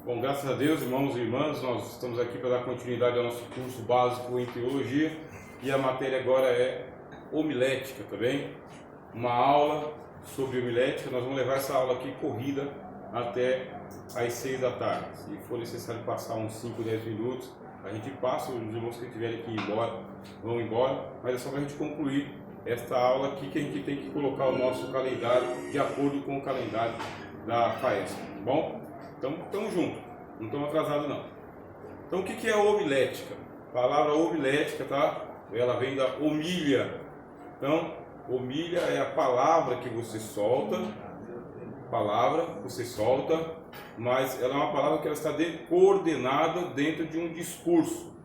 Bom, graças a Deus, irmãos e irmãs, nós estamos aqui para dar continuidade ao nosso curso básico em teologia e a matéria agora é homilética, tá bem? Uma aula sobre homilética. Nós vamos levar essa aula aqui corrida até às 6 da tarde. Se for necessário passar uns 5, 10 minutos, a gente passa, os irmãos que tiverem que ir embora, vão embora, mas é só para a gente concluir esta aula aqui que a gente tem que colocar o nosso calendário de acordo com o calendário da FAESP, tá bom? Então, estamos juntos, não estamos atrasados não. Então, o que é homilética? A palavra homilética, tá? Ela vem da homília. Então, homília é a palavra que você solta, mas ela é uma palavra que ela está coordenada dentro de um discurso.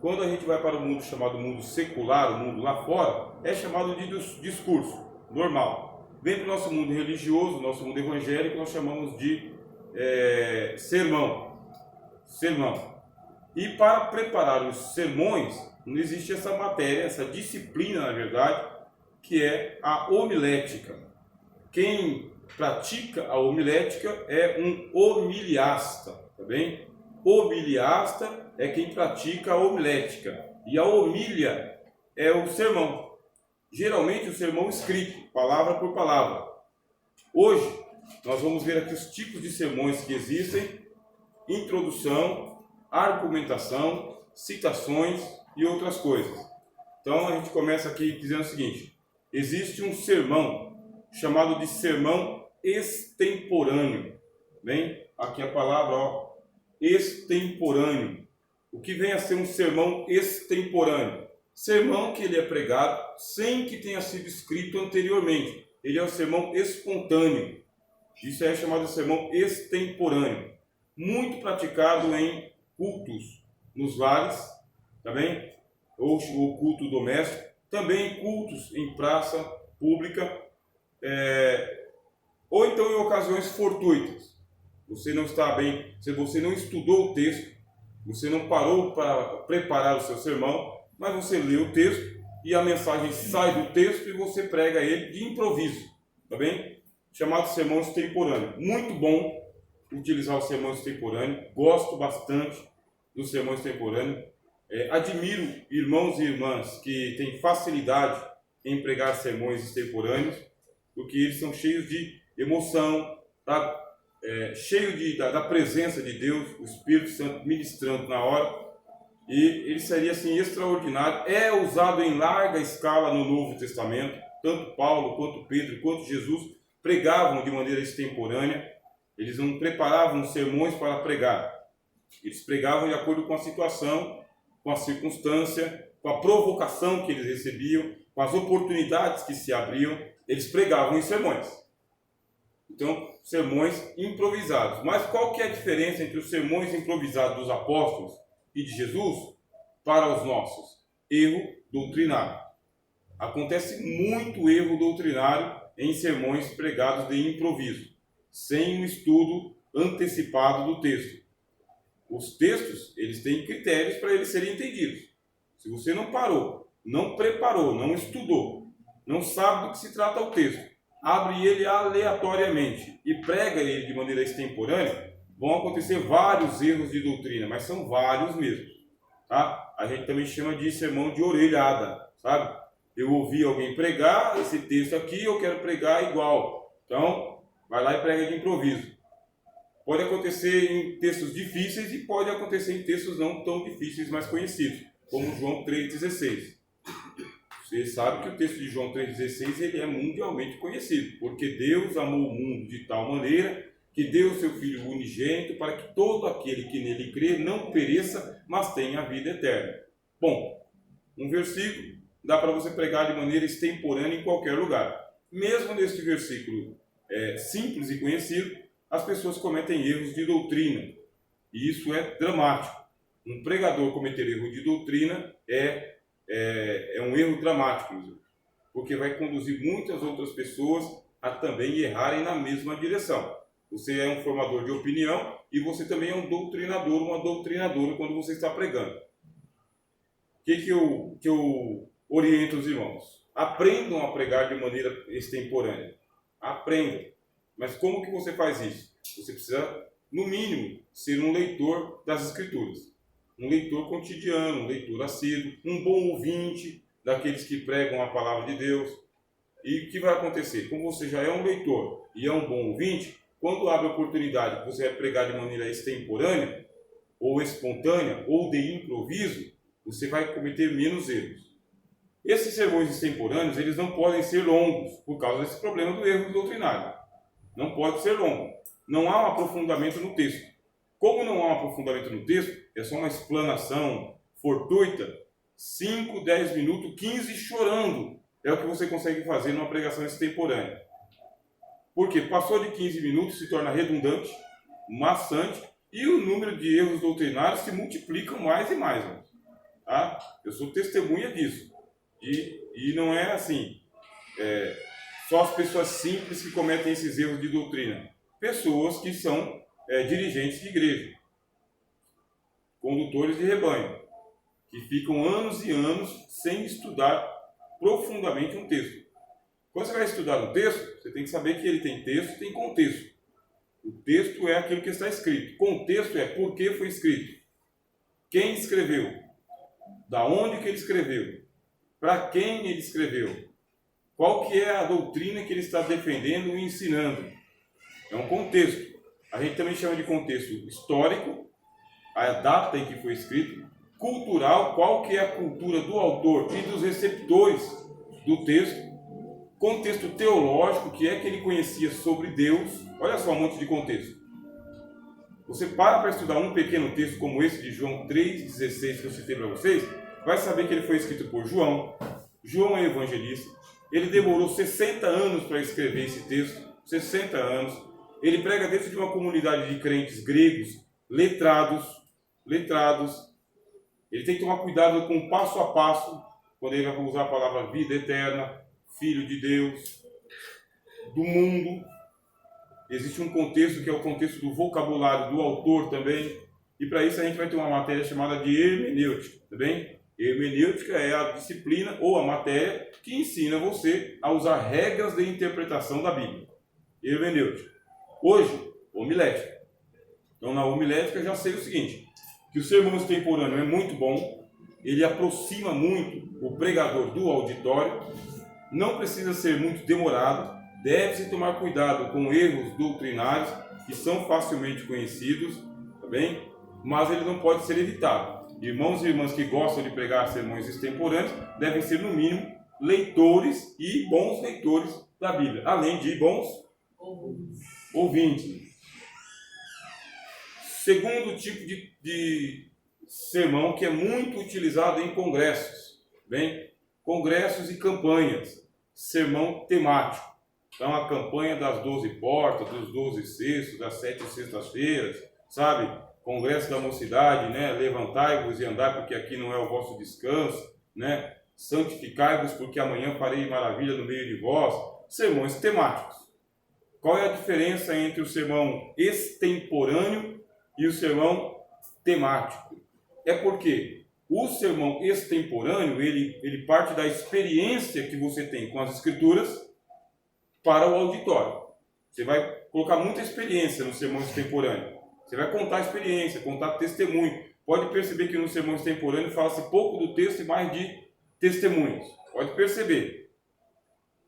Quando a gente vai para o mundo chamado mundo secular, o mundo lá fora, é chamado de discurso normal. Dentro do nosso mundo religioso, nosso mundo evangélico, nós chamamos de sermão. E para preparar os sermões, não existe essa matéria, essa disciplina, na verdade, que é a homilética. Quem pratica a homilética é um homiliasta, tá bem? Homiliasta é quem pratica a homilética. E a homília é o sermão. Geralmente o sermão escrito, palavra por palavra. Hoje, nós vamos ver aqui os tipos de sermões que existem: introdução, argumentação, citações e outras coisas. Então a gente começa aqui dizendo o seguinte: existe um sermão chamado de sermão extemporâneo. Bem, aqui a palavra, extemporâneo. O que vem a ser um sermão extemporâneo? Sermão que ele é pregado sem que tenha sido escrito anteriormente. Ele é um sermão espontâneo. Isso é chamado de sermão extemporâneo, muito praticado em cultos nos lares, tá bem? Ou o culto doméstico, também em cultos em praça pública, ou então em ocasiões fortuitas. Você não está bem, se você não estudou o texto, você não parou para preparar o seu sermão, mas você lê o texto e a mensagem sai do texto e você prega ele de improviso, tá bem? Chamado sermão extemporâneo. Muito bom utilizar o sermão extemporâneo, gosto bastante do sermão extemporâneo. Admiro irmãos e irmãs que têm facilidade em pregar sermões extemporâneos, porque eles são cheios de emoção, tá? Cheio da presença de Deus, o Espírito Santo ministrando na hora, e ele seria assim extraordinário. É usado em larga escala no Novo Testamento, tanto Paulo, quanto Pedro, quanto Jesus pregavam de maneira extemporânea. Eles não preparavam sermões para pregar, eles pregavam de acordo com a situação, com a circunstância, com a provocação que eles recebiam, com as oportunidades que se abriam. Eles pregavam em sermões. Então, sermões improvisados. Mas qual que é a diferença entre os sermões improvisados dos apóstolos e de Jesus para os nossos? Erro doutrinário. Acontece muito erro doutrinário em sermões pregados de improviso, sem um estudo antecipado do texto. Os textos, eles têm critérios para eles serem entendidos. Se você não parou, não preparou, não estudou, não sabe do que se trata o texto, abre ele aleatoriamente e prega ele de maneira extemporânea, vão acontecer vários erros de doutrina, mas são vários mesmo, tá? A gente também chama de sermão de orelhada, sabe? Eu ouvi alguém pregar esse texto aqui, eu quero pregar igual. Então, vai lá e prega de improviso. Pode acontecer em textos difíceis e pode acontecer em textos não tão difíceis, mas conhecidos, como João 3,16. Você sabe que o texto de João 3,16 ele é mundialmente conhecido, porque Deus amou o mundo de tal maneira que deu o seu Filho unigênito para que todo aquele que nele crê não pereça, mas tenha a vida eterna. Bom, um versículo dá para você pregar de maneira extemporânea em qualquer lugar. Mesmo neste versículo simples e conhecido, as pessoas cometem erros de doutrina. E isso é dramático. Um pregador cometer erro de doutrina é um erro dramático, porque vai conduzir muitas outras pessoas a também errarem na mesma direção. Você é um formador de opinião e você também é um doutrinador, uma doutrinadora quando você está pregando. O que eu oriento os irmãos? Aprendam a pregar de maneira extemporânea. Aprendam. Mas como que você faz isso? Você precisa no mínimo, ser um leitor das Escrituras. Um leitor cotidiano, um leitor assíduo, um bom ouvinte daqueles que pregam a palavra de Deus. E o que vai acontecer? Como você já é um leitor e é um bom ouvinte, quando abre a oportunidade que você vai pregar de maneira extemporânea, ou espontânea, ou de improviso, você vai cometer menos erros. Esses sermões extemporâneos, eles não podem ser longos, por causa desse problema do erro doutrinário. Não pode ser longo. Não há um aprofundamento no texto. Como não há um aprofundamento no texto, é só uma explanação fortuita, 5, 10 minutos, 15 chorando. É o que você consegue fazer numa pregação extemporânea. Porque passou de 15 minutos, se torna redundante, maçante, e o número de erros doutrinários se multiplicam mais e mais. Tá? Eu sou testemunha disso. E não é assim, só as pessoas simples que cometem esses erros de doutrina. Pessoas que são dirigentes de igreja, condutores de rebanho, que ficam anos e anos sem estudar profundamente um texto. Quando você vai estudar um texto, você tem que saber que ele tem texto e tem contexto. O texto é aquilo que está escrito. Contexto é por que foi escrito. Quem escreveu? Da onde que ele escreveu? Para quem ele escreveu? Qual que é a doutrina que ele está defendendo e ensinando? É um contexto. A gente também chama de contexto histórico, a data em que foi escrito, cultural, qual que é a cultura do autor e dos receptores do texto, contexto teológico, que é que ele conhecia sobre Deus. Olha só um monte de contexto. Você para estudar um pequeno texto como esse de João 3,16 que eu citei para vocês, vai saber que ele foi escrito por João. João é evangelista. Ele demorou 60 anos para escrever esse texto, 60 anos. Ele prega dentro de uma comunidade de crentes gregos, letrados. Ele tem que tomar cuidado com o passo a passo, quando ele vai usar a palavra vida eterna, filho de Deus, do mundo. Existe um contexto que é o contexto do vocabulário do autor também. E para isso a gente vai ter uma matéria chamada de hermenêutica, tá bem? Hermenêutica é a disciplina ou a matéria que ensina você a usar regras de interpretação da Bíblia. Hermenêutica. Hoje, homilética. Então na homilética eu já sei o seguinte, que o sermão extemporâneo é muito bom, ele aproxima muito o pregador do auditório, não precisa ser muito demorado, deve-se tomar cuidado com erros doutrinários que são facilmente conhecidos, tá bem? Mas ele não pode ser evitado. Irmãos e irmãs que gostam de pregar sermões extemporâneos devem ser, no mínimo, leitores e bons leitores da Bíblia, além de bons ouvintes. Segundo tipo de sermão que é muito utilizado em congressos, bem? Congressos e campanhas, sermão temático. Então, a campanha das 12 portas, dos 12 cestos, das 7 sextas-feiras, sabe? Congresso da mocidade, né? Levantai-vos e andai, porque aqui não é o vosso descanso, né? Santificai-vos, porque amanhã farei maravilha no meio de vós. Sermões temáticos. Qual é a diferença entre o sermão extemporâneo e o sermão temático? É porque o sermão extemporâneo, ele parte da experiência que você tem com as Escrituras para o auditório. Você vai colocar muita experiência no sermão extemporâneo. Você vai contar a experiência, contar testemunho. Pode perceber que no sermão extemporâneo fala-se pouco do texto e mais de testemunhos. Pode perceber.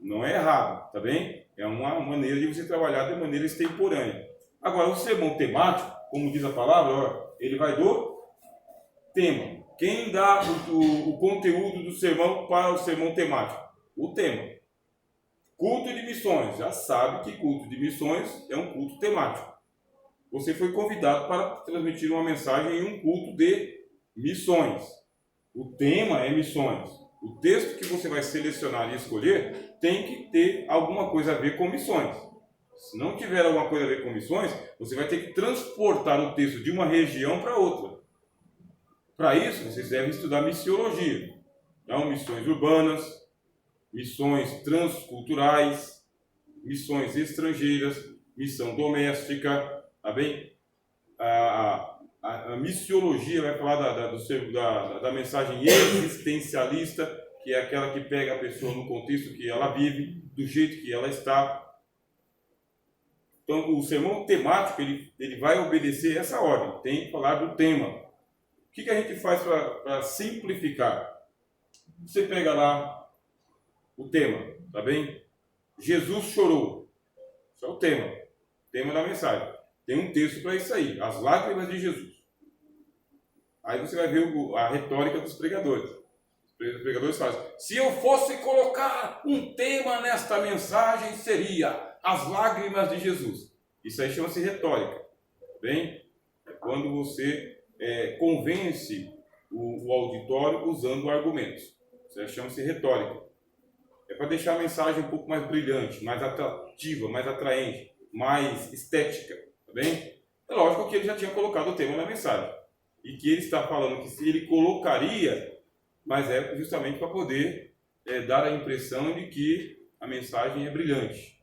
Não é errado, tá bem? É uma maneira de você trabalhar de maneira extemporânea. Agora, o sermão temático, como diz a palavra, ele vai do tema. Quem dá o conteúdo do sermão para o sermão temático? O tema. Culto de missões. Já sabe que culto de missões é um culto temático. Você foi convidado para transmitir uma mensagem em um culto de missões. O tema é missões. O texto que você vai selecionar e escolher tem que ter alguma coisa a ver com missões. Se não tiver alguma coisa a ver com missões, você vai ter que transportar o texto de uma região para outra. Para isso, vocês devem estudar missiologia. Então, missões urbanas, missões transculturais, missões estrangeiras, missão doméstica, tá bem? A missiologia vai falar da mensagem existencialista, que é aquela que pega a pessoa no contexto que ela vive, do jeito que ela está. Então, o sermão temático, ele vai obedecer essa ordem, tem que falar do tema. O que a gente faz para simplificar? Você pega lá o tema, tá bem? Jesus chorou. Isso é o tema da mensagem. Tem um texto para isso aí, as lágrimas de Jesus. Aí você vai ver a retórica dos pregadores. Os pregadores fazem: se eu fosse colocar um tema nesta mensagem, seria as lágrimas de Jesus. Isso aí chama-se retórica. Bem, é quando você convence o auditório usando argumentos. Isso aí chama-se retórica. É para deixar a mensagem um pouco mais brilhante, mais atrativa, mais atraente, mais estética. Tá bem? É lógico que ele já tinha colocado o tema na mensagem. E que ele está falando que se ele colocaria, mas é justamente para poder dar a impressão de que a mensagem é brilhante.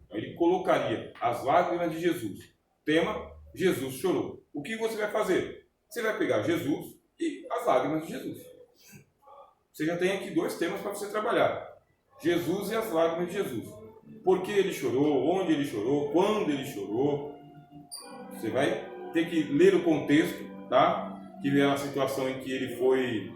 Então, ele colocaria as lágrimas de Jesus. Tema: Jesus chorou. O que você vai fazer? Você vai pegar Jesus e as lágrimas de Jesus. Você já tem aqui 2 temas para você trabalhar: Jesus e as lágrimas de Jesus. Por que ele chorou, onde ele chorou, quando ele chorou. Você vai ter que ler o contexto, tá? Que é a situação em que ele foi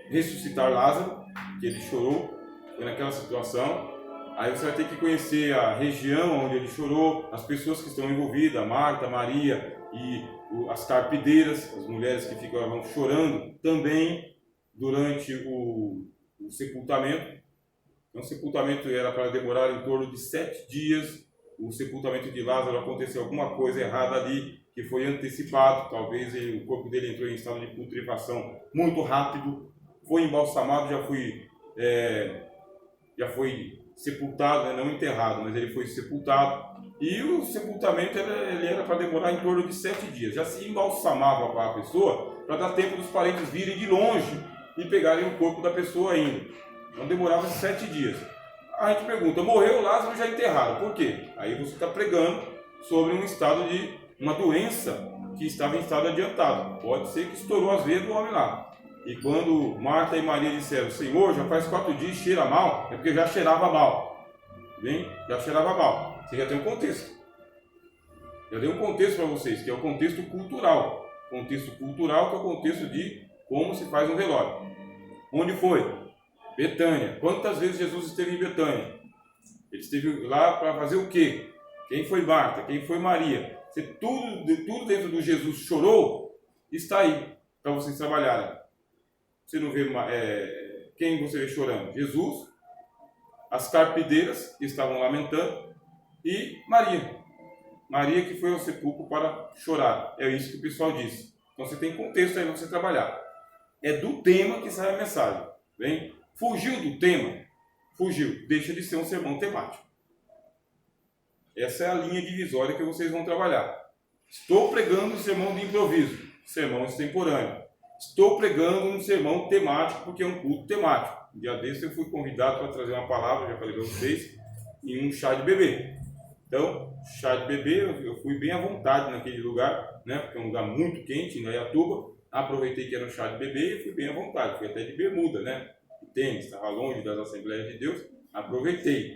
ressuscitar Lázaro, que ele chorou, foi naquela situação. Aí você vai ter que conhecer a região onde ele chorou, as pessoas que estão envolvidas, Marta, Maria e as carpideiras, as mulheres que ficavam chorando também durante o sepultamento. Então, o sepultamento era para demorar em torno de 7 dias. O sepultamento de Lázaro, aconteceu alguma coisa errada ali, que foi antecipado. Talvez o corpo dele entrou em estado de putrefação muito rápido. Foi embalsamado, já foi sepultado, não enterrado, mas ele foi sepultado. E o sepultamento ele era para demorar em torno de 7 dias. Já se embalsamava para a pessoa, para dar tempo dos parentes virem de longe e pegarem o corpo da pessoa ainda. Então demorava 7 dias. A gente pergunta: morreu Lázaro, já enterrado. Por quê? Aí você está pregando sobre um estado de uma doença que estava em estado adiantado. Pode ser que estourou as veias do homem lá. E quando Marta e Maria disseram: Senhor, já faz 4 dias, cheira mal, é porque já cheirava mal. Bem? Já cheirava mal. Você já tem um contexto. Já dei um contexto para vocês, que é o contexto cultural. Contexto cultural, que é o contexto de como se faz um velório. Onde foi? Betânia. Quantas vezes Jesus esteve em Betânia? Ele esteve lá para fazer o quê? Quem foi Marta? Quem foi Maria? Tudo dentro do Jesus chorou, está aí para vocês trabalharem. Você não vê quem você vê chorando? Jesus, as carpideiras que estavam lamentando e Maria. Maria que foi ao sepulcro para chorar. É isso que o pessoal disse. Então você tem contexto aí para você trabalhar. É do tema que sai a mensagem. Bem? Fugiu do tema? Fugiu. Deixa de ser um sermão temático. Essa é a linha divisória que vocês vão trabalhar. Estou pregando um sermão de improviso, sermão extemporâneo. Estou pregando um sermão temático, porque é um culto temático. Um dia desse eu fui convidado para trazer uma palavra, já falei para vocês, em um chá de bebê. Então, chá de bebê, eu fui bem à vontade naquele lugar, né? Porque é um lugar muito quente, em Indaiatuba. Aproveitei que era um chá de bebê e fui bem à vontade. Fui até de bermuda, né? Tênis, estava longe das Assembleias de Deus, aproveitei.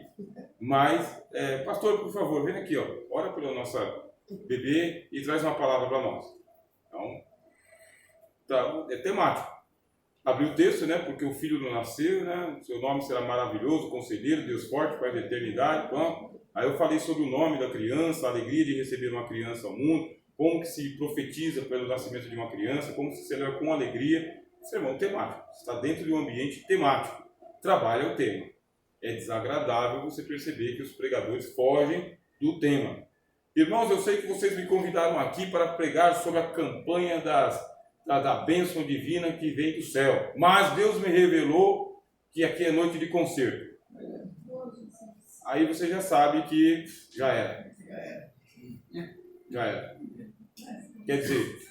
Mas, pastor, por favor, vem aqui, ó, ora pela nossa bebê e traz uma palavra para nós. Então, é temático. Abri o texto, né, porque o filho não nasceu, né, seu nome será maravilhoso, conselheiro, Deus forte, Pai da eternidade. Então, aí eu falei sobre o nome da criança, a alegria de receber uma criança ao mundo, como que se profetiza pelo nascimento de uma criança, como se celebra com alegria. Sermão temático. Está dentro de um ambiente temático. Trabalha o tema. É desagradável você perceber que os pregadores fogem do tema. Irmãos, eu sei que vocês me convidaram aqui para pregar sobre a campanha da bênção divina que vem do céu. Mas Deus me revelou que aqui é noite de concerto. Aí você já sabe que já era. Já era. Quer dizer,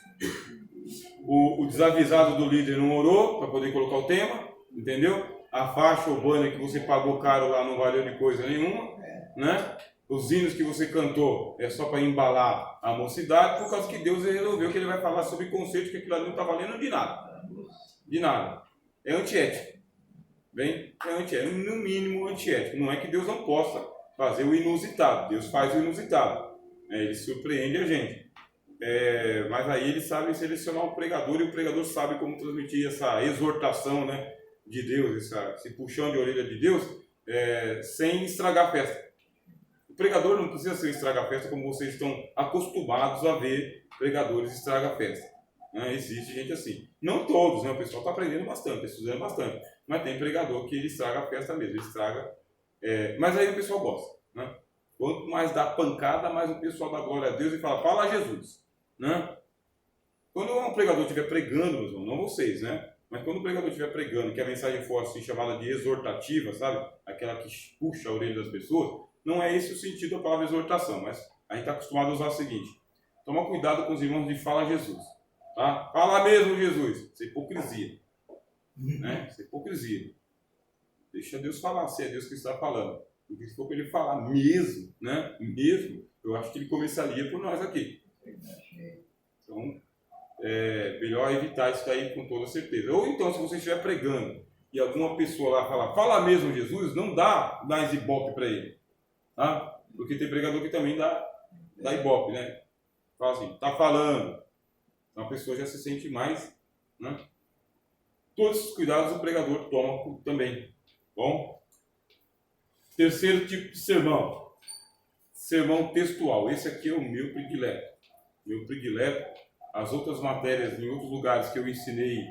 o desavisado do líder não orou para poder colocar o tema, entendeu? A faixa ou banner que você pagou caro lá não valeu de coisa nenhuma, né? Os hinos que você cantou é só para embalar a mocidade, por causa que Deus resolveu que ele vai falar sobre conceito que aquilo ali não está valendo de nada. De nada. É antiético. Bem, é antiético. No mínimo antiético. Não é que Deus não possa fazer o inusitado. Deus faz o inusitado. Ele surpreende a gente. Mas aí ele sabe selecionar o pregador, e o pregador sabe como transmitir essa exortação, né, de Deus, esse puxão de orelha de Deus, sem estragar a festa. O pregador não precisa ser estragar a festa como vocês estão acostumados a ver pregadores estragar a festa. Existe gente assim. Não todos, né? O pessoal está aprendendo bastante, está estudando bastante. Mas tem pregador que ele estraga a festa mesmo, ele estraga. Mas aí o pessoal gosta, né? Quanto mais dá pancada, mais o pessoal dá glória a Deus e fala a Jesus, né? Quando um pregador estiver pregando, meus irmãos, não vocês, né? Mas quando o pregador estiver pregando, que a mensagem for assim chamada de exortativa, sabe? Aquela que puxa a orelha das pessoas, não é esse o sentido da palavra exortação, mas a gente está acostumado a usar o seguinte: toma cuidado com os irmãos de fala Jesus, tá? Fala mesmo Jesus, isso é hipocrisia, né? Isso é hipocrisia. Deixa Deus falar, se é Deus que está falando. Porque se for para ele falar mesmo, né? Mesmo, eu acho que ele começaria por nós aqui. Então, melhor evitar isso daí com toda certeza. Ou então, se você estiver pregando e alguma pessoa lá falar, fala mesmo Jesus, não dá mais ibope para ele, tá? Porque tem pregador que também dá ibope, né? Fala assim, tá falando. Então a pessoa já se sente mais, né? Todos esses cuidados o pregador toma também. Bom? Terceiro tipo de sermão. Sermão textual. Esse aqui é o meu predileto. Meu predileto. As outras matérias, em outros lugares que eu ensinei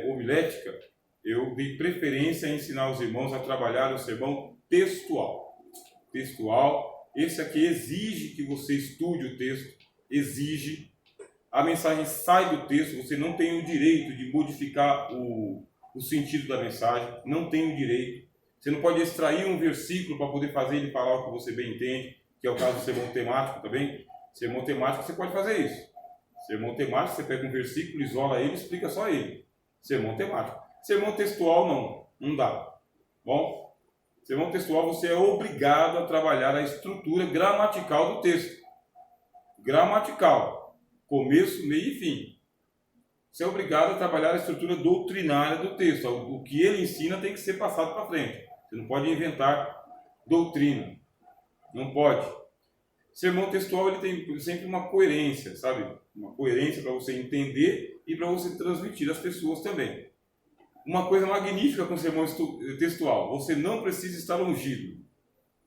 homilética, eu dei preferência a ensinar os irmãos a trabalhar o sermão textual. Textual. Esse aqui exige que você estude o texto. Exige. A mensagem sai do texto. Você não tem o direito de modificar o sentido da mensagem. Não tem o direito. Você não pode extrair um versículo para poder fazer ele falar o que você bem entende, que é o caso do sermão temático também. Sermão temático você pode fazer isso. Sermão temático, você pega um versículo, isola ele e explica só ele. Sermão temático. Sermão textual não dá. Bom, sermão textual você é obrigado a trabalhar a estrutura gramatical do texto. Gramatical. Começo, meio e fim. Você é obrigado a trabalhar a estrutura doutrinária do texto. O que ele ensina tem que ser passado para frente. Você não pode inventar doutrina. Não pode. Sermão textual ele tem sempre uma coerência, sabe? Uma coerência para você entender e para você transmitir às pessoas também. Uma coisa magnífica com o sermão textual: você não precisa estar ungido.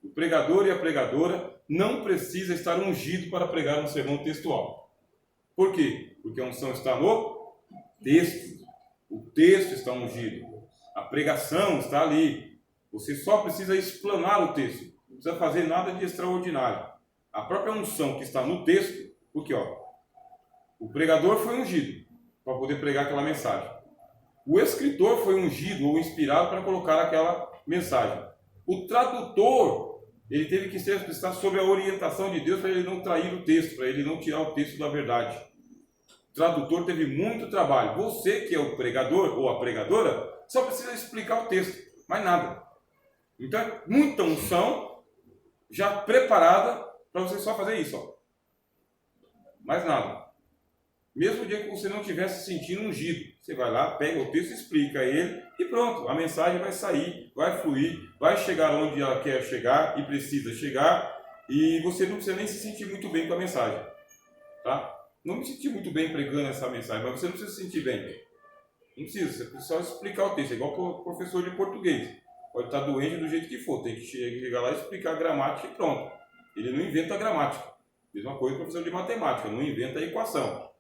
O pregador e a pregadora não precisa estar ungido para pregar um sermão textual. Por quê? Porque a unção está no texto. O texto está ungido. A pregação está ali. Você só precisa explanar o texto. Não precisa fazer nada de extraordinário. A própria unção que está no texto, porque o pregador foi ungido para poder pregar aquela mensagem. O escritor foi ungido ou inspirado para colocar aquela mensagem. O tradutor, ele teve que estar sob a orientação de Deus para ele não trair o texto, para ele não tirar o texto da verdade. O tradutor teve muito trabalho. Você que é o pregador ou a pregadora, só precisa explicar o texto, mais nada. Então, muita unção já preparada para você só fazer isso. Mais nada. Mesmo o dia que você não estiver se sentindo ungido, você vai lá, pega o texto, explica ele e pronto. A mensagem vai sair, vai fluir, vai chegar onde ela quer chegar e precisa chegar, e você não precisa nem se sentir muito bem com a mensagem. Tá? Não me senti muito bem pregando essa mensagem, mas você não precisa se sentir bem. Não precisa, você precisa só explicar o texto. É igual o professor de português. Pode estar doente do jeito que for, tem que chegar lá e explicar a gramática e pronto. Ele não inventa a gramática. Mesma coisa o professor de matemática, não inventa a equação.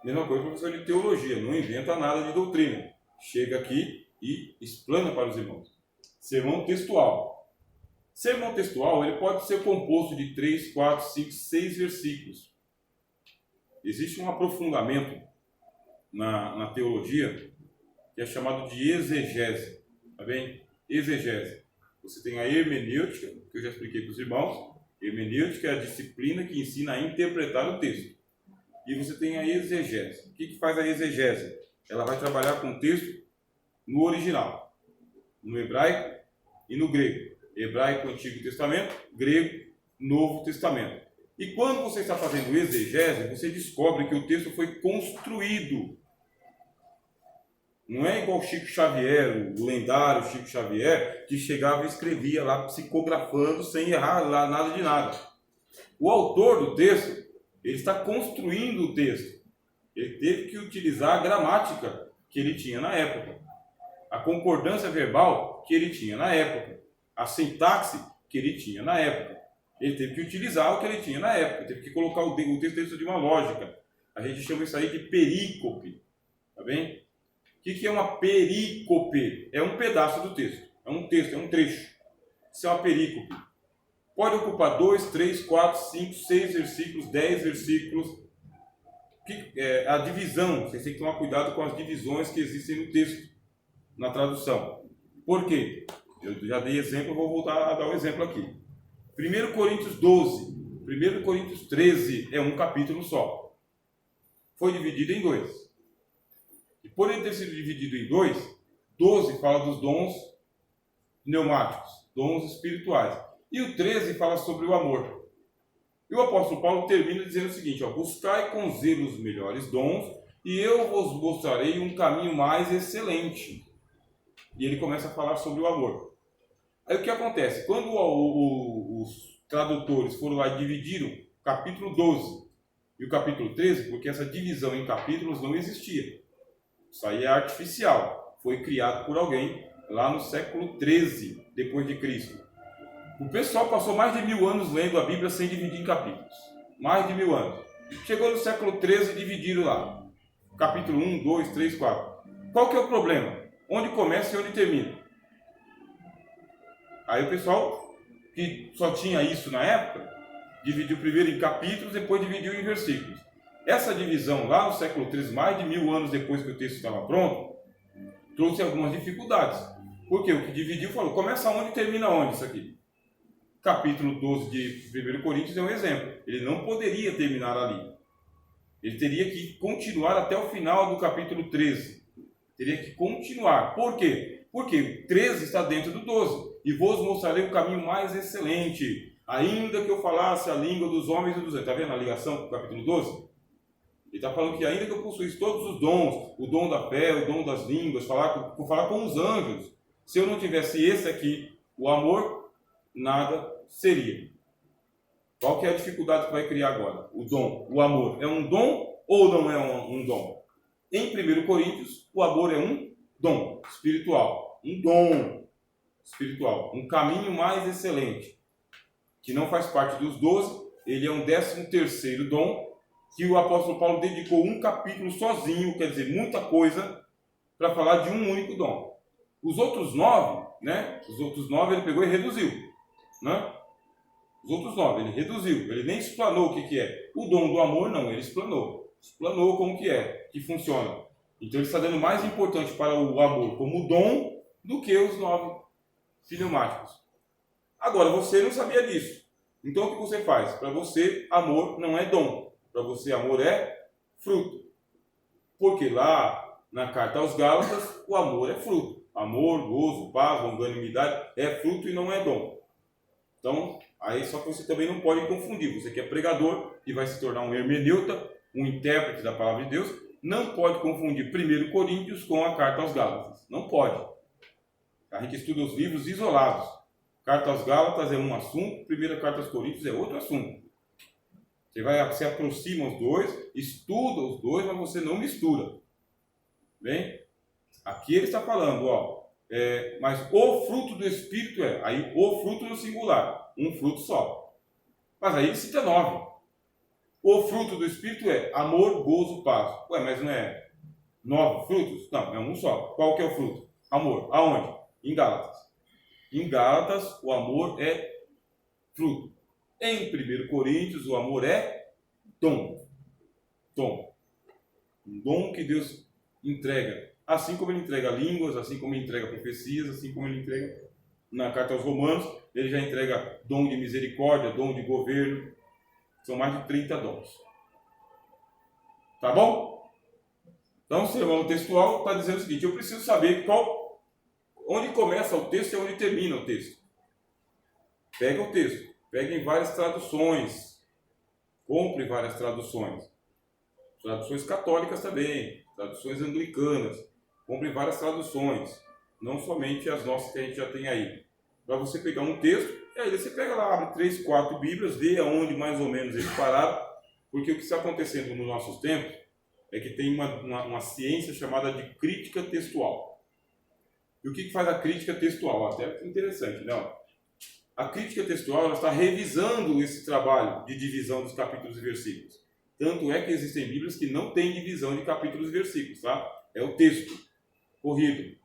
Mesma coisa o professor de teologia, não inventa nada de doutrina. Chega aqui e explana para os irmãos. Sermão textual. Sermão textual ele pode ser composto de 3, 4, 5, 6 versículos. Existe um aprofundamento na teologia que é chamado de exegese. Tá bem? Exegese. Você tem a hermenêutica, que eu já expliquei para os irmãos. Hermenêutica é a disciplina que ensina a interpretar o texto. E você tem a exegese. O que faz a exegese? Ela vai trabalhar com o texto no original, no hebraico e no grego. Hebraico, Antigo Testamento, grego, Novo Testamento. E quando você está fazendo exegese, você descobre que o texto foi construído. Não é igual Chico Xavier, o lendário Chico Xavier, que chegava e escrevia lá, psicografando, sem errar lá nada de nada. O autor do texto, ele está construindo o texto. Ele teve que utilizar a gramática que ele tinha na época, a concordância verbal que ele tinha na época, a sintaxe que ele tinha na época. Ele teve que utilizar o que ele tinha na época, teve que colocar o texto dentro de uma lógica. A gente chama isso aí de perícope, tá bem? O que é uma perícope? É um pedaço do texto, é um texto, é um trecho. Isso é uma perícope. Pode ocupar 2, 3, 4, 5, 6 versículos, 10 versículos. A divisão, vocês têm que tomar cuidado com as divisões que existem no texto, na tradução. Por quê? Eu já dei exemplo, vou voltar a dar um exemplo aqui. 1 Coríntios 12, 1 Coríntios 13 é um capítulo só. Foi dividido em 2. E por ele ter sido dividido em 2, 12 fala dos dons pneumáticos, dons espirituais. E o 13 fala sobre o amor. E o apóstolo Paulo termina dizendo o seguinte: buscai com zelo os melhores dons, e eu vos mostrarei um caminho mais excelente. E ele começa a falar sobre o amor. Aí o que acontece? Quando os tradutores foram lá e dividiram o capítulo 12 e o capítulo 13, porque essa divisão em capítulos não existia. Isso aí é artificial. Foi criado por alguém lá no século 13 depois de Cristo. O pessoal passou mais de 1000 anos lendo a Bíblia sem dividir em capítulos. Mais de 1000 anos. Chegou no século 13 e dividiram lá. Capítulo 1, 2, 3, 4. Qual que é o problema? Onde começa e onde termina? Aí o pessoal que só tinha isso na época, dividiu primeiro em capítulos, depois dividiu em versículos. Essa divisão lá no século 13, mais de 1000 anos depois que o texto estava pronto, trouxe algumas dificuldades. Porque o que dividiu falou, começa onde e termina onde isso aqui? Capítulo 12 de 1 Coríntios é um exemplo. Ele não poderia terminar ali. Ele teria que continuar até o final do capítulo 13. Teria que continuar. Por quê? Porque o 13 está dentro do 12. E vos mostrarei o caminho mais excelente. Ainda que eu falasse a língua dos homens e dos anjos. Está vendo a ligação com o capítulo 12? Ele está falando que ainda que eu possuísse todos os dons, o dom da fé, o dom das línguas, falar com os anjos, se eu não tivesse esse aqui, o amor, nada seria. Qual que é a dificuldade que vai criar agora? O dom, o amor. É um dom ou não é um dom? Em 1 Coríntios, o amor é um dom espiritual. Um dom espiritual. Um caminho mais excelente. Que não faz parte dos 12. Ele é um 13º dom que o apóstolo Paulo dedicou um capítulo sozinho, quer dizer, muita coisa, para falar de um único dom. Os outros 9, né? Os outros 9 ele pegou e reduziu, né? Os outros 9 ele reduziu, ele nem explanou o que é. O dom do amor não, ele explanou como que é, que funciona. Então ele está dando mais importante para o amor como dom do que os 9 pneumáticos. Agora, você não sabia disso. Então o que você faz? Para você, amor não é dom. Para você, amor é fruto. Porque lá na carta aos Gálatas, o amor é fruto. Amor, gozo, paz, longanimidade é fruto e não é dom. Então, aí só que você também não pode confundir. Você que é pregador e vai se tornar um hermeneuta, um intérprete da palavra de Deus, não pode confundir 1 Coríntios com a carta aos Gálatas. Não pode. A gente estuda os livros isolados. Carta aos Gálatas é um assunto, 1 carta aos Coríntios é outro assunto. Você aproxima os dois, estuda os dois, mas você não mistura. Bem? Aqui ele está falando, mas o fruto do Espírito aí o fruto no singular, um fruto só. Mas aí ele cita 9. O fruto do Espírito é amor, gozo, paz. Mas não é 9 frutos? Não, é um só. Qual que é o fruto? Amor. Aonde? Em Gálatas. Em Gálatas, o amor é fruto. Em 1 Coríntios, o amor é dom. Dom. Um dom que Deus entrega. Assim como ele entrega línguas, assim como ele entrega profecias, assim como ele entrega na carta aos Romanos, ele já entrega dom de misericórdia, dom de governo. São mais de 30 dons. Tá bom? Então, o sermão textual está dizendo o seguinte: eu preciso saber onde começa o texto e onde termina o texto. Pega o texto. Pega em várias traduções. Compre várias traduções. Traduções católicas também. Traduções anglicanas. Compre várias traduções. Não somente as nossas que a gente já tem aí. Para você pegar um texto E aí você pega lá, abre 3, 4 Bíblias, vê aonde mais ou menos eles pararam, porque o que está acontecendo nos nossos tempos é que tem uma ciência chamada de crítica textual. E o que faz a crítica textual? Até interessante, não? A crítica textual ela está revisando esse trabalho de divisão dos capítulos e versículos. Tanto é que existem Bíblias que não têm divisão de capítulos e versículos, tá? É o texto corrido.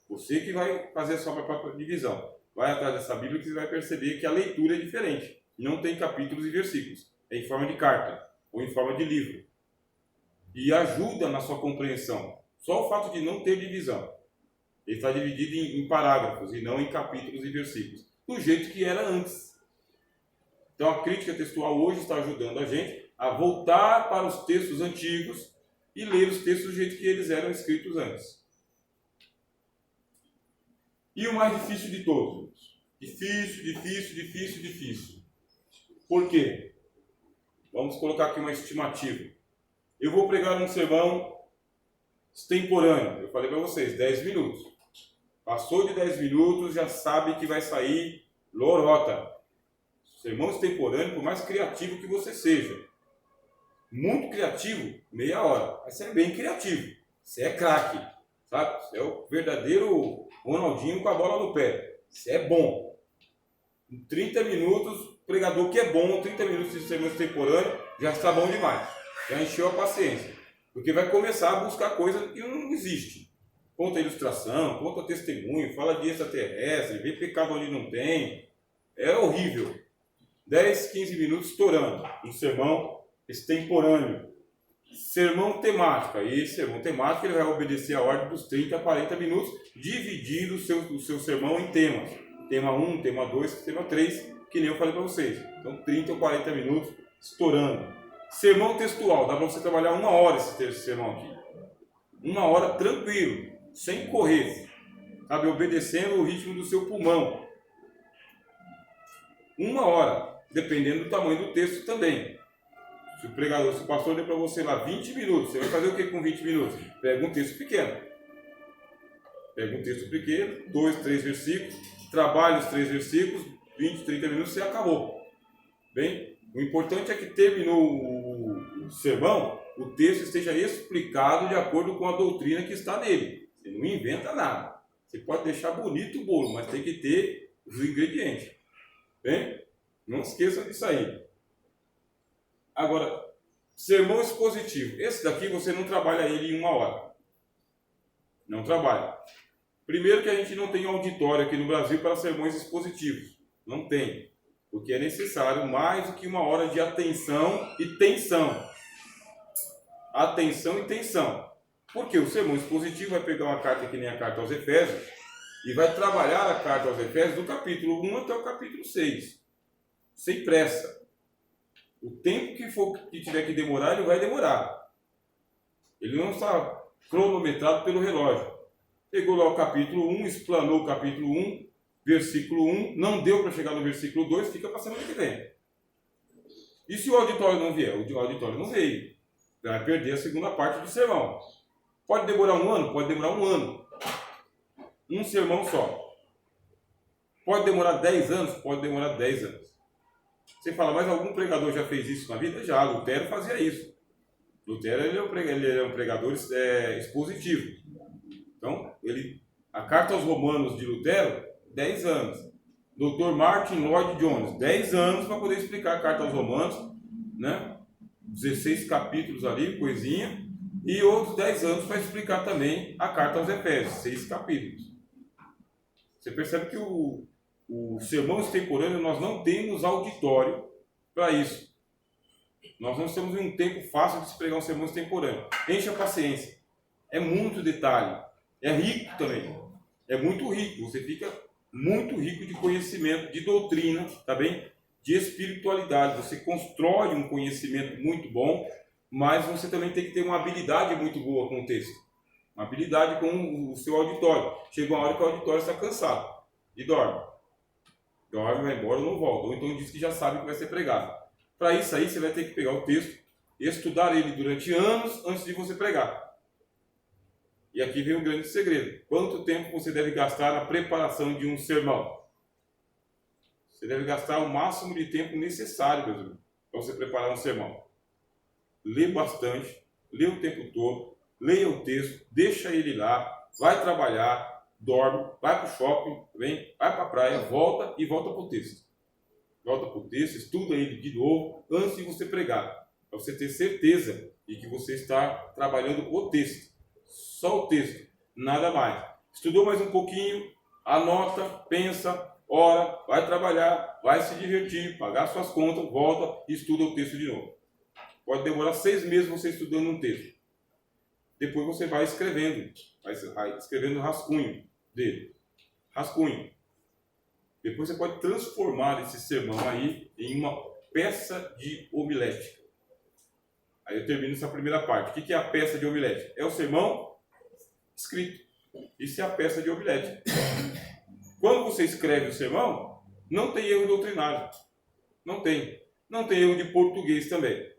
Você que vai fazer a sua própria divisão. Vai atrás dessa Bíblia que você vai perceber que a leitura é diferente. Não tem capítulos e versículos. É em forma de carta ou em forma de livro. E ajuda na sua compreensão. Só o fato de não ter divisão. Ele está dividido em parágrafos e não em capítulos e versículos. Do jeito que era antes. Então a crítica textual hoje está ajudando a gente a voltar para os textos antigos e ler os textos do jeito que eles eram escritos antes. E o mais difícil de todos? Difícil. Por quê? Vamos colocar aqui uma estimativa. Eu vou pregar um sermão extemporâneo. Eu falei para vocês, 10 minutos. Passou de 10 minutos, já sabe que vai sair lorota. Sermão extemporâneo, por mais criativo que você seja. Muito criativo, meia hora. Mas você é bem criativo. Você é craque. Sabe? Você é o verdadeiro Ronaldinho com a bola no pé. Você é bom. Em 30 minutos, pregador que é bom, 30 minutos de sermão extemporâneo, já está bom demais. Já encheu a paciência. Porque vai começar a buscar coisa que não existe. Conta ilustração, conta testemunho, fala de extraterrestre, vê pecado onde não tem. É horrível. 10, 15 minutos estourando. Um sermão extemporâneo. Sermão temática. E esse sermão temático ele vai obedecer a ordem dos 30 a 40 minutos, dividindo o seu sermão em temas. Tema 1, tema 2, tema 3, que nem eu falei para vocês. Então 30 ou 40 minutos estourando. Sermão textual. Dá para você trabalhar 1 hora esse sermão aqui. 1 hora tranquilo, sem correr. Sabe, obedecendo o ritmo do seu pulmão. 1 hora, dependendo do tamanho do texto também. Se o pastor deu para você lá 20 minutos, você vai fazer o que com 20 minutos? Pega um texto pequeno. 2, 3 versículos, trabalha os 3 versículos, 20, 30 minutos e acabou. Bem, o importante é que terminou o sermão, o texto esteja explicado de acordo com a doutrina que está nele. Você não inventa nada. Você pode deixar bonito o bolo, mas tem que ter os ingredientes. Bem, não esqueça disso aí. Agora, sermão expositivo. Esse daqui você não trabalha ele em 1 hora. Não trabalha. Primeiro que a gente não tem auditório aqui no Brasil para sermões expositivos. Não tem. Porque é necessário mais do que 1 hora de atenção e tensão. Atenção e tensão. Porque o sermão expositivo vai pegar uma carta que nem a carta aos Efésios e vai trabalhar a carta aos Efésios do capítulo 1 até o capítulo 6. Sem pressa. O tempo que tiver que demorar, ele vai demorar. Ele não está cronometrado pelo relógio. Pegou lá o capítulo 1, explanou o capítulo 1, versículo 1, não deu para chegar no versículo 2, fica para a semana que vem. E se o auditório não vier? O auditório não veio. Vai perder a segunda parte do sermão. Pode demorar 1 ano? Pode demorar 1 ano. Um sermão só. Pode demorar 10 anos? Pode demorar 10 anos. Você fala, mas algum pregador já fez isso na vida? Já, Lutero fazia isso. Lutero ele é um pregador expositivo. Então, a carta aos Romanos de Lutero, 10 anos. Dr. Martin Lloyd Jones, 10 anos para poder explicar a carta aos Romanos, né? 16 capítulos ali, coisinha, e outros 10 anos para explicar também a carta aos Efésios, 6 capítulos. Você percebe que o sermão extemporâneo, nós não temos auditório para isso. Nós não estamos em um tempo fácil de se pregar um sermão extemporâneo. Enche a paciência. É muito detalhe. É rico também. É muito rico. Você fica muito rico de conhecimento, de doutrina, tá bem? De espiritualidade. Você constrói um conhecimento muito bom, mas você também tem que ter uma habilidade muito boa com o texto. Uma habilidade com o seu auditório. Chega uma hora que o auditório está cansado e dorme. Dorme, vai embora ou não volta. Ou então diz que já sabe que vai ser pregado. Para isso aí, você vai ter que pegar o texto, estudar ele durante anos antes de você pregar. E aqui vem o grande segredo. Quanto tempo você deve gastar na preparação de um sermão? Você deve gastar o máximo de tempo necessário, meus irmãos, para você preparar um sermão. Lê bastante, lê o tempo todo, leia o texto, deixa ele lá, vai trabalhar, dorme, vai para o shopping, vai para a praia, volta e volta para o texto. Volta para o texto, estuda ele de novo antes de você pregar, para você ter certeza de que você está trabalhando o texto, só o texto, nada mais. Estudou mais um pouquinho, anota, pensa, ora, vai trabalhar, vai se divertir, pagar suas contas, volta e estuda o texto de novo. Pode demorar 6 meses você estudando um texto. Depois você vai escrevendo rascunho dele. Rascunho. Depois você pode transformar esse sermão aí em uma peça de homilética. Aí eu termino essa primeira parte. O que é a peça de homilética? É o sermão escrito. Isso é a peça de homilética. Quando você escreve o sermão, não tem erro doutrinário. Não tem. Não tem erro de português também.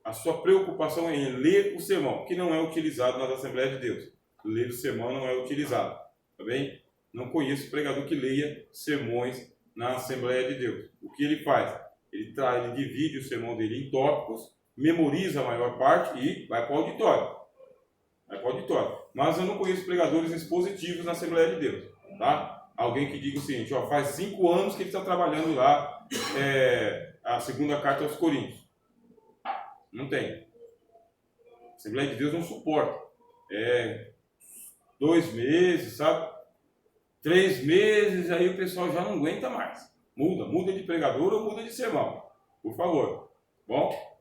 A sua preocupação é em ler o sermão, que não é utilizado nas Assembleias de Deus. Ler o sermão não é utilizado. Tá bem? Não conheço pregador que leia sermões na Assembleia de Deus. O que ele faz? Ele divide o sermão dele em tópicos, memoriza a maior parte e vai para o auditório. Mas eu não conheço pregadores expositivos na Assembleia de Deus. Tá? Alguém que diga o seguinte, ó, faz 5 anos que ele está trabalhando lá a segunda carta aos Coríntios. Não tem. A Assembleia de Deus não suporta. 2 meses, sabe? 3 meses, aí o pessoal já não aguenta mais. Muda de pregador ou muda de sermão. Por favor. Bom?